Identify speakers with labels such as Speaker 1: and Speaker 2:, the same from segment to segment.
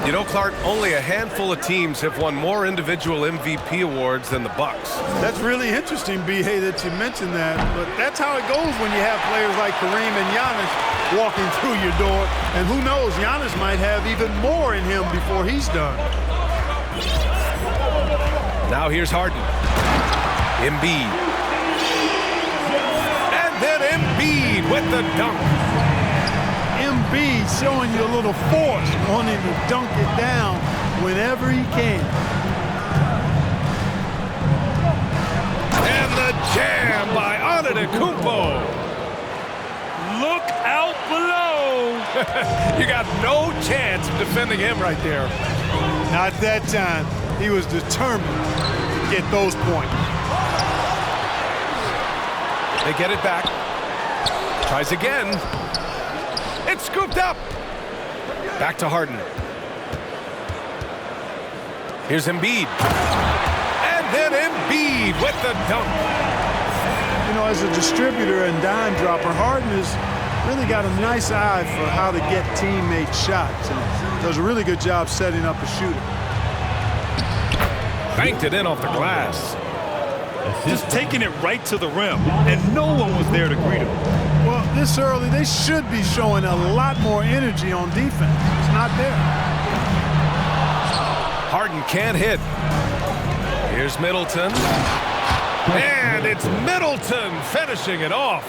Speaker 1: You know, Clark, only a handful of teams have won more individual MVP awards than the Bucks.
Speaker 2: That's really interesting, B.A., that you mentioned that. But that's how it goes when you have players like Kareem and Giannis walking through your door. And who knows, Giannis might have even more in him before he's done.
Speaker 1: Now here's Harden. Embiid. And then Embiid with the dunk.
Speaker 2: Embiid showing you a little force, wanting to dunk it down whenever he can.
Speaker 1: And the jam by Antetokounmpo.
Speaker 3: Look out below.
Speaker 1: You got no chance of defending him right there.
Speaker 2: Not that time. He was determined to get those points.
Speaker 1: They get it back. Tries again. It's scooped up. Back to Harden. Here's Embiid. And then Embiid with the dunk.
Speaker 2: You know, as a distributor and dime dropper, Harden has really got a nice eye for how to get teammates shots and does a really good job setting up a shooter.
Speaker 1: Banked it in off the glass.
Speaker 3: Just taking it right to the rim, and no one was there to greet him.
Speaker 2: Well, this early, they should be showing a lot more energy on defense. It's not there.
Speaker 1: Harden can't hit. Here's Middleton. And it's Middleton finishing it off.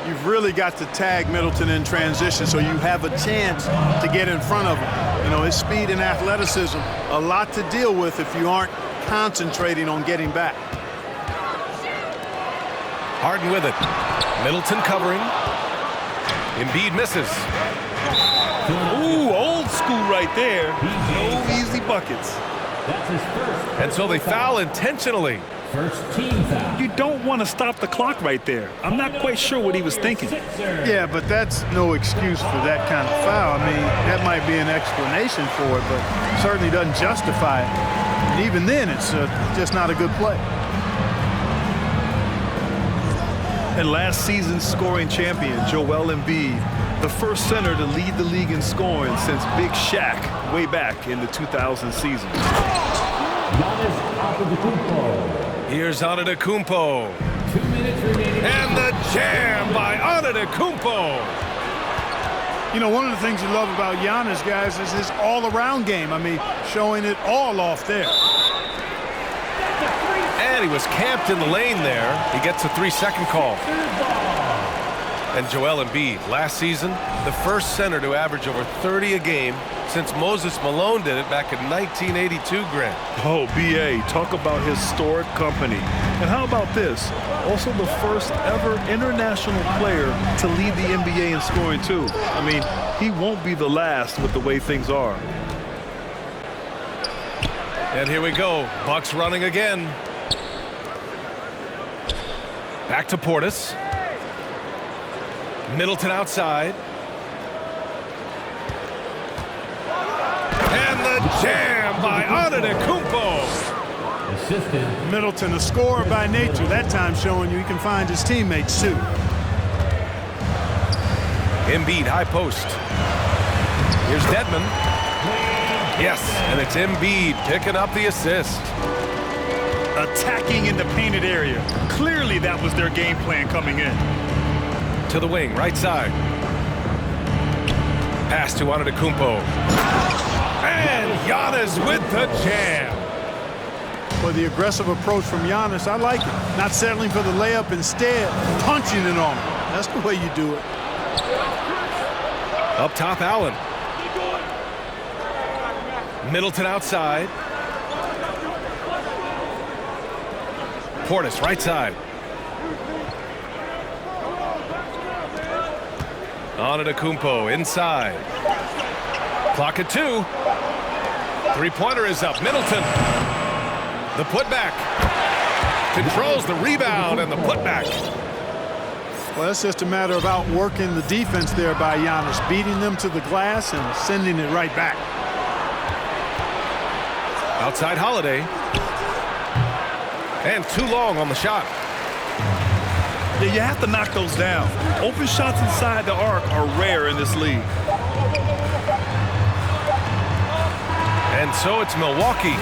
Speaker 2: You've really got to tag Middleton in transition so you have a chance to get in front of him. You know, his speed and athleticism, a lot to deal with if you aren't concentrating on getting back.
Speaker 1: Harden with it. Middleton covering. Embiid misses.
Speaker 3: Ooh, old school right there. No easy buckets.
Speaker 1: And so they foul intentionally.
Speaker 4: First team foul.
Speaker 3: You don't want to stop the clock right there. I'm not quite sure what he was thinking.
Speaker 2: Yeah, but that's no excuse for that kind of foul. I mean, that might be an explanation for it, but certainly doesn't justify it. And even then, it's just not a good play.
Speaker 3: And last season's scoring champion, Joel Embiid, the first center to lead the league in scoring since Big Shaq way back in the 2000 season.
Speaker 4: Giannis Antetokounmpo.
Speaker 1: Here's Antetokounmpo.
Speaker 4: 2 minutes remaining.
Speaker 1: And the jam by Antetokounmpo.
Speaker 2: You know, one of the things you love about Giannis, guys, is his all-around game. I mean, showing it all off there.
Speaker 1: And he was camped in the lane there. He gets a 3-second call. And Joel Embiid, last season, the first center to average over 30 a game since Moses Malone did it back in 1982, Grant.
Speaker 3: Oh, B.A., talk about historic company. And how about this? Also the first ever international player to lead the NBA in scoring, too. I mean, he won't be the last with the way things are.
Speaker 1: And here we go. Bucks running again. Back to Portis. Middleton outside. And the jam by Antetokounmpo.
Speaker 4: Assistant.
Speaker 2: Middleton, a scorer by nature, that time showing you he can find his teammates, too.
Speaker 1: Embiid, high post. Here's Dedmon. Yes, and it's Embiid picking up the assist.
Speaker 3: Attacking in the painted area. Clearly that was their game plan coming in.
Speaker 1: To the wing, right side. Pass to Antetokounmpo. And Giannis with the jam.
Speaker 2: For the aggressive approach from Giannis, I like it. Not settling for the layup, instead punching it on him. That's the way you do it.
Speaker 1: Up top, Allen. Middleton outside. Portis, right side. Antetokounmpo inside. Clock at 2. Three-pointer is up. Middleton. The putback. Controls the rebound and the putback.
Speaker 2: Well, that's just a matter of outworking the defense there by Giannis, beating them to the glass and sending it right back.
Speaker 1: Outside Holiday. And too long on the shot.
Speaker 3: Yeah, you have to knock those down. Open shots inside the arc are rare in this league.
Speaker 1: And so it's Milwaukee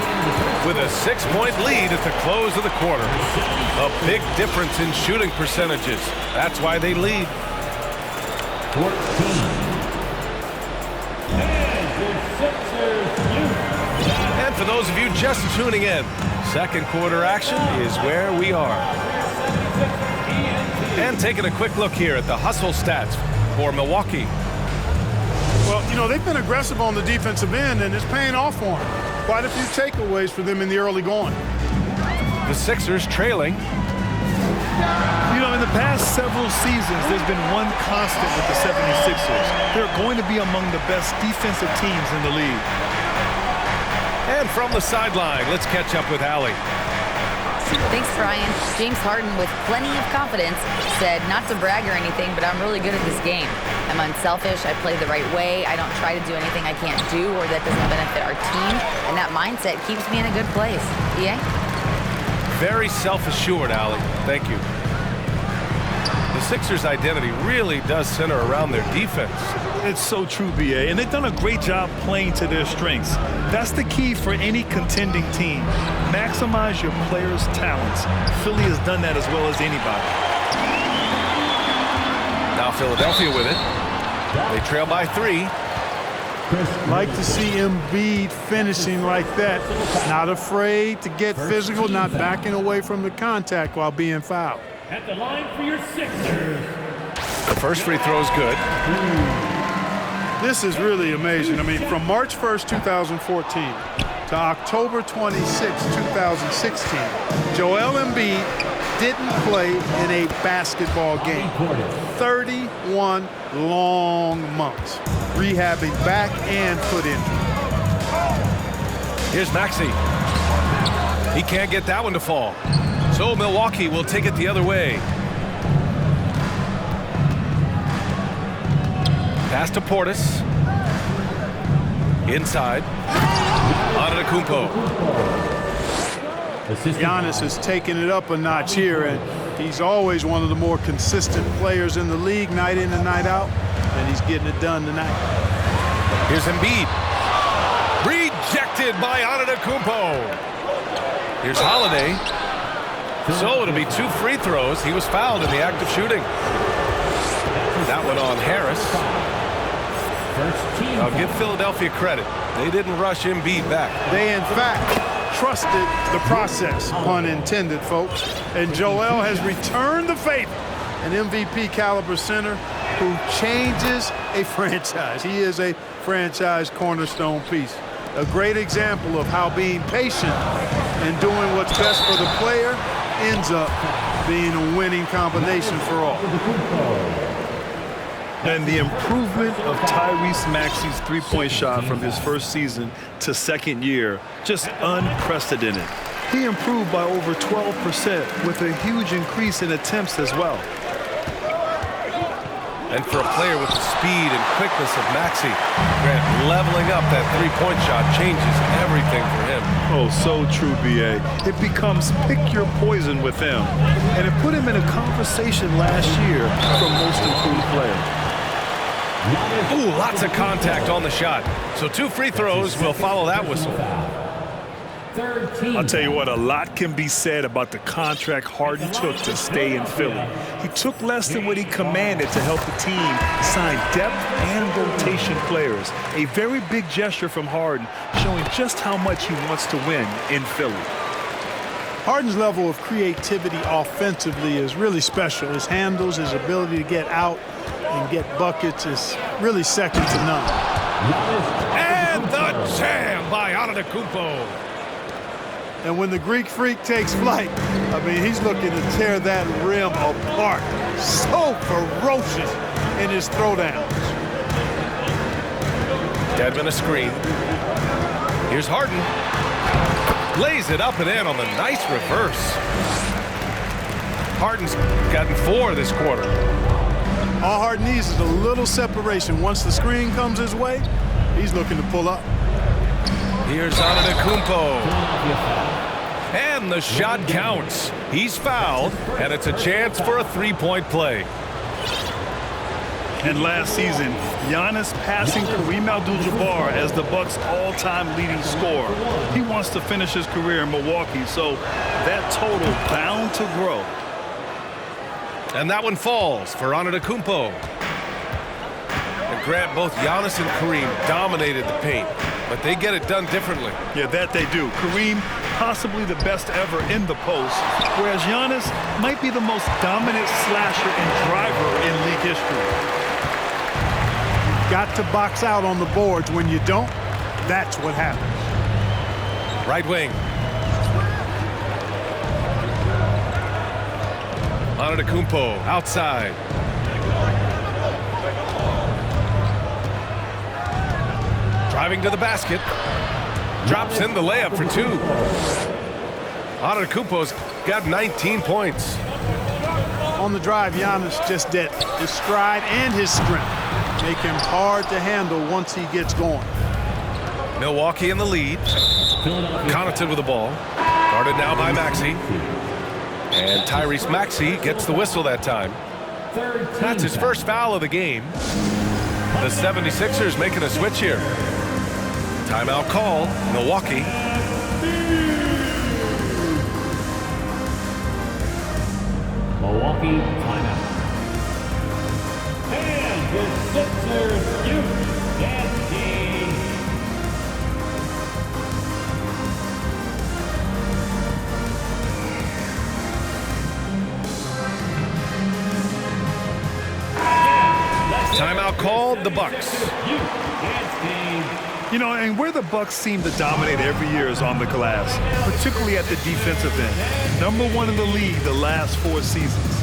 Speaker 1: with a 6-point lead at the close of the quarter. A big difference in shooting percentages. That's why they lead.
Speaker 4: 14. And the Sixers lead.
Speaker 1: And for those of you just tuning in, second quarter action is where we are. And taking a quick look here at the hustle stats for Milwaukee.
Speaker 2: Well, you know, they've been aggressive on the defensive end, and it's paying off for them. Quite a few takeaways for them in the early going.
Speaker 1: The Sixers trailing.
Speaker 3: You know, in the past several seasons, there's been one constant with the 76ers. They're going to be among the best defensive teams in the league.
Speaker 1: And from the sideline, let's catch up with Allie.
Speaker 5: Thanks, Brian. James Harden, with plenty of confidence, said not to brag or anything, but I'm really good at this game. I'm unselfish. I play the right way. I don't try to do anything I can't do or that doesn't benefit our team. And that mindset keeps me in a good place. EA?
Speaker 1: Very self-assured, Allie. Thank you. The Sixers' identity really does center around their defense.
Speaker 3: It's so true, BA, and they've done a great job playing to their strengths. That's the key for any contending team. Maximize your players' talents. Philly has done that as well as anybody.
Speaker 1: Now Philadelphia with it. They trail by 3.
Speaker 2: Like to see Embiid finishing like that. Not afraid to get physical, not backing away from the contact while being fouled.
Speaker 4: At the line for your Sixers.
Speaker 1: The first free throw is good.
Speaker 2: This is really amazing. I mean, from March 1st, 2014 to October 26, 2016, Joel Embiid didn't play in a basketball game. 31 long months, rehabbing back and foot injury.
Speaker 1: Here's Maxey. He can't get that one to fall. So Milwaukee will take it the other way. Pass to Portis. Inside. Antetokounmpo.
Speaker 2: Giannis is taking it up a notch here, and he's always one of the more consistent players in the league, night in and night out, and he's getting it done tonight.
Speaker 1: Here's Embiid. Rejected by Antetokounmpo. Here's Holiday. So it'll be 2 free throws. He was fouled in the act of shooting. That one on Harris. I'll give Philadelphia credit. They didn't rush Embiid back.
Speaker 2: They, in fact, trusted the process, pun intended, folks. And Joel has returned the favor. An MVP caliber center who changes a franchise. He is a franchise cornerstone piece. A great example of how being patient and doing what's best for the player ends up being a winning combination for all.
Speaker 3: And the improvement of Tyrese Maxey's three-point shot from his first season to second year, just unprecedented. He improved by over 12% with a huge increase in attempts as well.
Speaker 1: And for a player with the speed and quickness of Maxey, Grant, leveling up that three-point shot changes everything for him.
Speaker 3: Oh, so true, BA. It becomes pick your poison with him. And it put him in a conversation last year for most improved player.
Speaker 1: Ooh, lots of contact on the shot. So 2 free throws will follow that whistle.
Speaker 3: I'll tell you what, a lot can be said about the contract Harden took to stay in Philly. He took less than what he commanded to help the team sign depth and rotation players. A very big gesture from Harden, showing just how much he wants to win in Philly.
Speaker 2: Harden's level of creativity offensively is really special. His handles, his ability to get out and get buckets is really second to none.
Speaker 1: And the jam by Antetokounmpo.
Speaker 2: And when the Greek Freak takes flight, I mean, he's looking to tear that rim apart. So ferocious in his throwdowns.
Speaker 1: Dedmon a screen. Here's Harden. Lays it up and in on the nice reverse. Harden's gotten 4 this quarter.
Speaker 2: All Harden needs is a little separation. Once the screen comes his way, he's looking to pull up.
Speaker 1: Here's Antetokounmpo. And the shot counts. He's fouled, and it's a chance for a 3-point play.
Speaker 3: And last season, Giannis passing Kareem Abdul-Jabbar as the Bucks' all-time leading scorer. He wants to finish his career in Milwaukee, so that total bound to grow.
Speaker 1: And that one falls for Antetokounmpo. And Grant, both Giannis and Kareem dominated the paint, but they get it done differently.
Speaker 3: Yeah, that they do. Kareem, possibly the best ever in the post, whereas Giannis might be the most dominant slasher and driver in league history.
Speaker 2: Got to box out on the boards. When you don't, that's what happens.
Speaker 1: Right wing. Antetokounmpo outside. Driving to the basket. Drops in the layup for two. Antetokounmpo's got 19 points.
Speaker 2: On the drive, Giannis just did his stride and his strength make him hard to handle once he gets going.
Speaker 1: Milwaukee in the lead. Connaughton with the ball. Guarded now by Maxey. And Tyrese Maxey gets the whistle that time. That's his first foul of the game. The 76ers making a switch here. Timeout call, Milwaukee.
Speaker 4: Milwaukee timeout. And the Sixers youth and team.
Speaker 1: Timeout called, the Bucks.
Speaker 3: You know, and where the Bucks seem to dominate every year is on the glass, particularly at the defensive end. #1 in the league the last 4 seasons.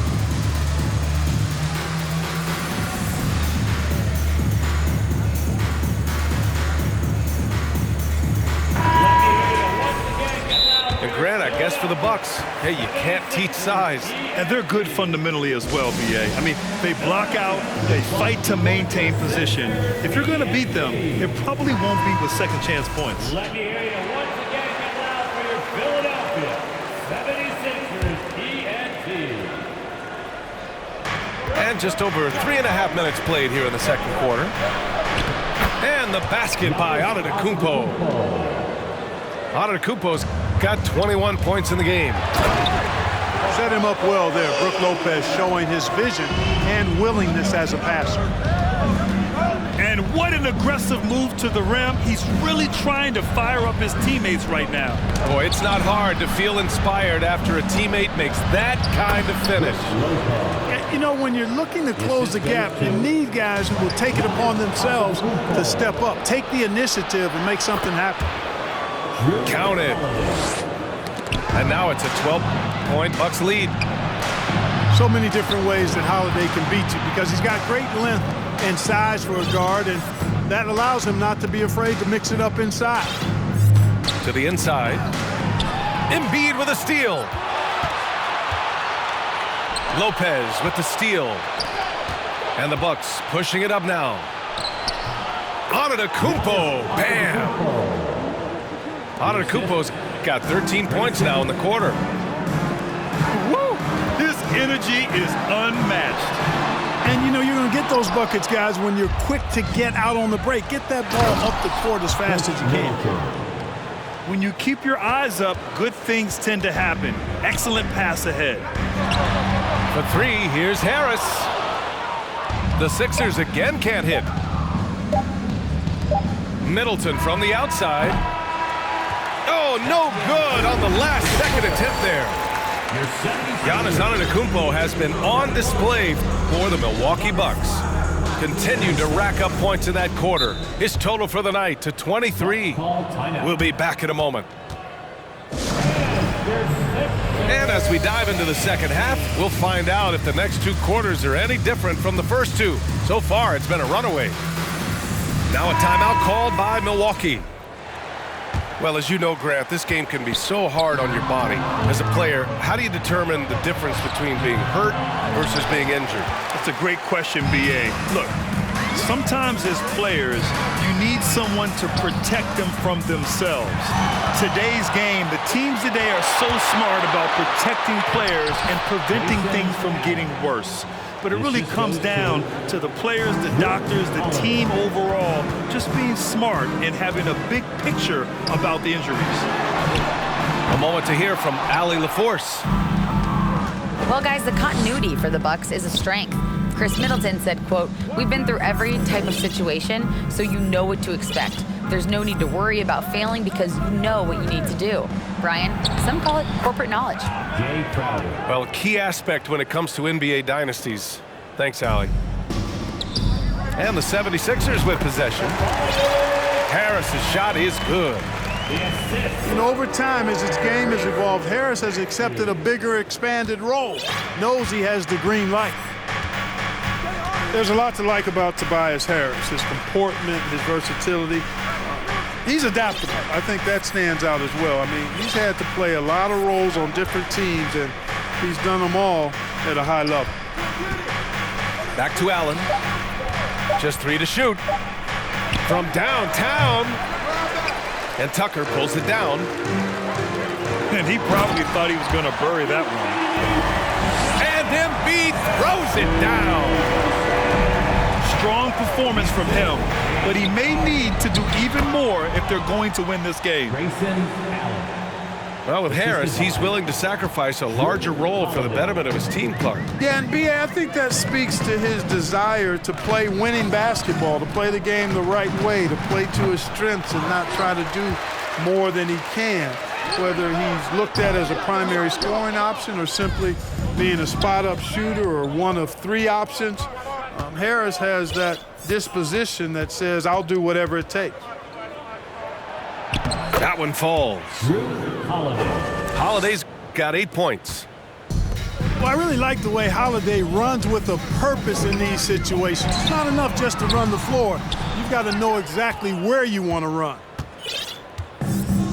Speaker 1: And Grant, I guess for the Bucks, hey, you can't teach size.
Speaker 3: And they're good fundamentally as well, B.A. I mean, they block out, they fight to maintain position. If you're going to beat them, it probably won't be with second chance points.
Speaker 4: Let me hear you once again get loud for your Philadelphia 76ers TNT.
Speaker 1: And just over 3.5 minutes played here in the second quarter. And the basket by Antetokounmpo. Antetokounmpo's got 21 points in the game.
Speaker 2: Set him up well there. Brook Lopez showing his vision and willingness as a passer.
Speaker 3: And what an aggressive move to the rim. He's really trying to fire up his teammates right now.
Speaker 1: Boy, it's not hard to feel inspired after a teammate makes that kind of finish.
Speaker 2: You know, when you're looking to close the gap, you need guys who will take it upon themselves to step up, take the initiative, and make something happen.
Speaker 1: Counted. And now it's a 12-point Bucks lead.
Speaker 2: So many different ways that Holiday can beat you because he's got great length and size for a guard, and that allows him not to be afraid to mix it up inside.
Speaker 1: To the inside. Embiid with a steal. Lopez with the steal. And the Bucks pushing it up now. Antetokounmpo. Bam! Antetokounmpo's got 13 points now in the quarter.
Speaker 3: Woo! His energy is unmatched.
Speaker 2: And, you know, you're going to get those buckets, guys, when you're quick to get out on the break. Get that ball up the court as fast as you can.
Speaker 3: When you keep your eyes up, good things tend to happen. Excellent pass ahead.
Speaker 1: For three, here's Harris. The Sixers again can't hit. Middleton from the outside. Oh, no good on the last second attempt there. Giannis Antetokounmpo has been on display for the Milwaukee Bucks. Continued to rack up points in that quarter. His total for the night to 23. We'll be back in a moment. And as we dive into the second half, we'll find out if the next 2 quarters are any different from the first 2. So far, it's been a runaway. Now a timeout called by Milwaukee. Well, as you know, Grant, this game can be so hard on your body. As a player, how do you determine the difference between being hurt versus being injured?
Speaker 3: That's a great question, B.A. Look, sometimes as players, you need someone to protect them from themselves. Today's game, the teams today are so smart about protecting players and preventing things from getting worse. but it really comes down to the players, the doctors, the team overall, just being smart and having a big picture about the injuries.
Speaker 1: A moment to hear from Allie LaForce.
Speaker 5: Well, guys, the continuity for the Bucks is a strength. Chris Middleton said, quote, "We've been through every type of situation, so you know what to expect. There's no need to worry about failing because you know what you need to do." Brian, some call it corporate knowledge.
Speaker 4: Jay Crowder.
Speaker 1: Well, a key aspect when it comes to NBA dynasties. Thanks, Allie. And the 76ers with possession. Harris's shot is good.
Speaker 2: And over time, as his game has evolved, Harris has accepted a bigger, expanded role. Knows he has the green light. There's a lot to like about Tobias Harris, his comportment, his versatility. He's adaptable. I think that stands out as well. I mean, he's had to play a lot of roles on different teams, and he's done them all at a high level.
Speaker 1: Back to Allen. Just 3 to shoot. From downtown. And Tucker pulls it down.
Speaker 3: And he probably thought he was going to bury that one.
Speaker 1: And Embiid throws it down.
Speaker 3: Strong performance from him, but he may need to do even more if they're going to win this game.
Speaker 4: Grayson Allen.
Speaker 1: Well, with Harris, he's willing to sacrifice a larger role for the betterment of his team, Clark.
Speaker 2: Yeah, and B.A., I think that speaks to his desire to play winning basketball, to play the game the right way, to play to his strengths and not try to do more than he can, whether he's looked at as a primary scoring option or simply being a spot-up shooter or one of 3 options. Harris has that disposition that says, I'll do whatever it takes.
Speaker 1: That one falls. Holiday's got 8 points.
Speaker 2: Well, I really like the way Holiday runs with a purpose in these situations. It's not enough just to run the floor. You've got to know exactly where you want to run.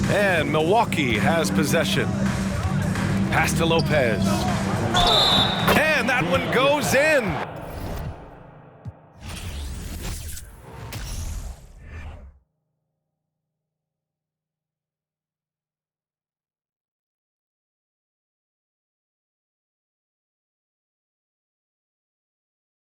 Speaker 1: And Milwaukee has possession. Pass to Lopez. And that one goes in.